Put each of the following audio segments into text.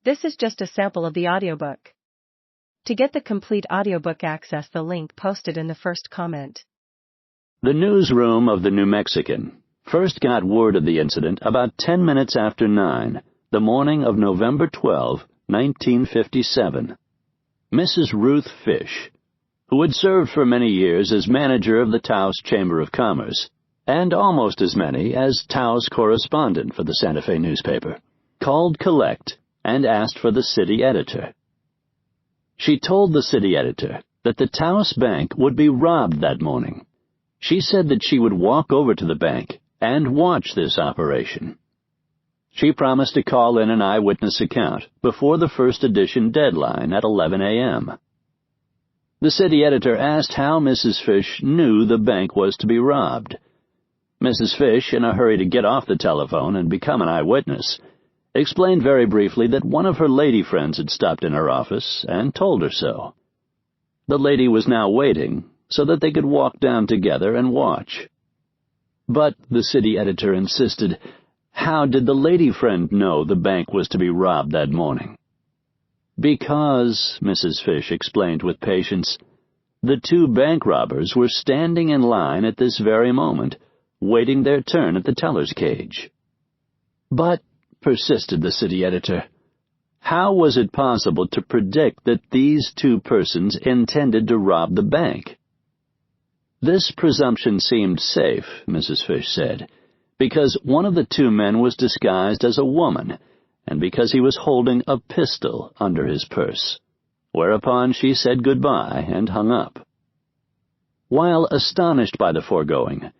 This is just a sample of the audiobook. To get the complete audiobook, access the link posted in the first comment. The newsroom of the New Mexican first got word of the incident about 10 minutes after 9, the morning of November 12, 1957. Mrs. Ruth Fish, who had served for many years as manager of the Taos Chamber of Commerce, and almost as many as Taos correspondent for the Santa Fe newspaper, called collect and asked for the city editor. She told the city editor that the Taos Bank would be robbed that morning. She said that she would walk over to the bank and watch this operation. She promised to call in an eyewitness account before the first edition deadline at 11 a.m. The city editor asked how Mrs. Fish knew the bank was to be robbed. Mrs. Fish, in a hurry to get off the telephone and become an eyewitness, explained very briefly that one of her lady friends had stopped in her office and told her so. The lady was now waiting so that they could walk down together and watch. But, the city editor insisted, how did the lady friend know the bank was to be robbed that morning? Because, Mrs. Fish explained with patience, the two bank robbers were standing in line at this very moment, waiting their turn at the teller's cage. But, persisted the city editor, how was it possible to predict that these two persons intended to rob the bank? This presumption seemed safe, Mrs. Fish said, because one of the two men was disguised as a woman, and because he was holding a pistol under his purse, whereupon she said goodbye and hung up. While astonished by the foregoing,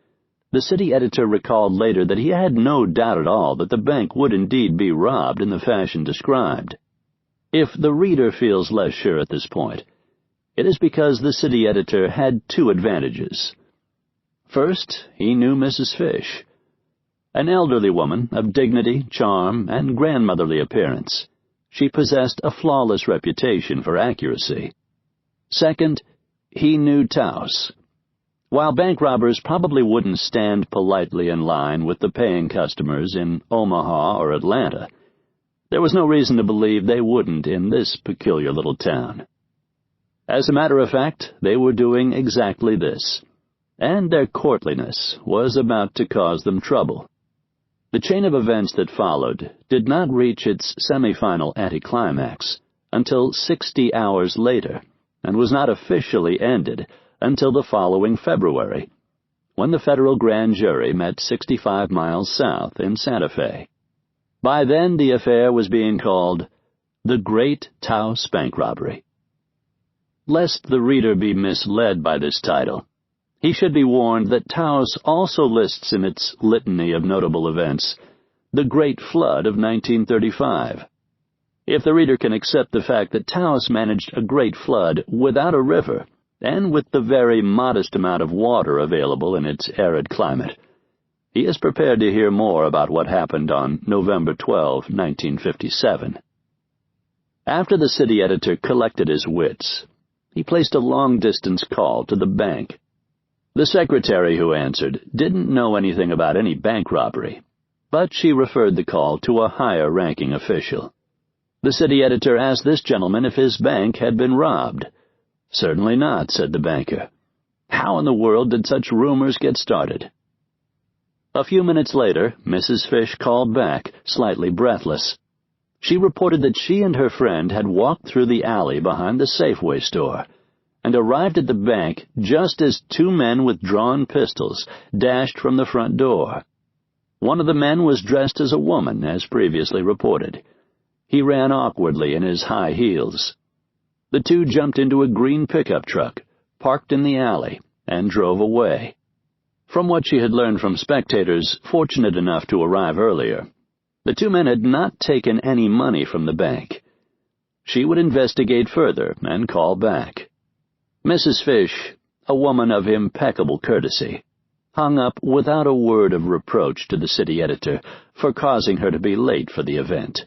the city editor recalled later that he had no doubt at all that the bank would indeed be robbed in the fashion described. If the reader feels less sure at this point, it is because the city editor had two advantages. First, he knew Mrs. Fish, an elderly woman of dignity, charm, and grandmotherly appearance. She possessed a flawless reputation for accuracy. Second, he knew Taos. While bank robbers probably wouldn't stand politely in line with the paying customers in Omaha or Atlanta, there was no reason to believe they wouldn't in this peculiar little town. As a matter of fact, they were doing exactly this, and their courtliness was about to cause them trouble. The chain of events that followed did not reach its semi-final anticlimax until 60 hours later, and was not officially ended until the following February, when the federal grand jury met 65 miles south in Santa Fe. By then, the affair was being called the Great Taos Bank Robbery. Lest the reader be misled by this title, he should be warned that Taos also lists in its litany of notable events the Great Flood of 1935. If the reader can accept the fact that Taos managed a great flood without a river, and with the very modest amount of water available in its arid climate, he is prepared to hear more about what happened on November 12, 1957. After the city editor collected his wits, he placed a long-distance call to the bank. The secretary who answered didn't know anything about any bank robbery, but she referred the call to a higher-ranking official. The city editor asked this gentleman if his bank had been robbed. Certainly not, said the banker. How in the world did such rumors get started? A few minutes later, Mrs. Fish called back, slightly breathless. She reported that she and her friend had walked through the alley behind the Safeway store and arrived at the bank just as two men with drawn pistols dashed from the front door. One of the men was dressed as a woman, as previously reported. He ran awkwardly in his high heels. The two jumped into a green pickup truck, parked in the alley, and drove away. From what she had learned from spectators fortunate enough to arrive earlier, the two men had not taken any money from the bank. She would investigate further and call back. Mrs. Fish, a woman of impeccable courtesy, hung up without a word of reproach to the city editor for causing her to be late for the event.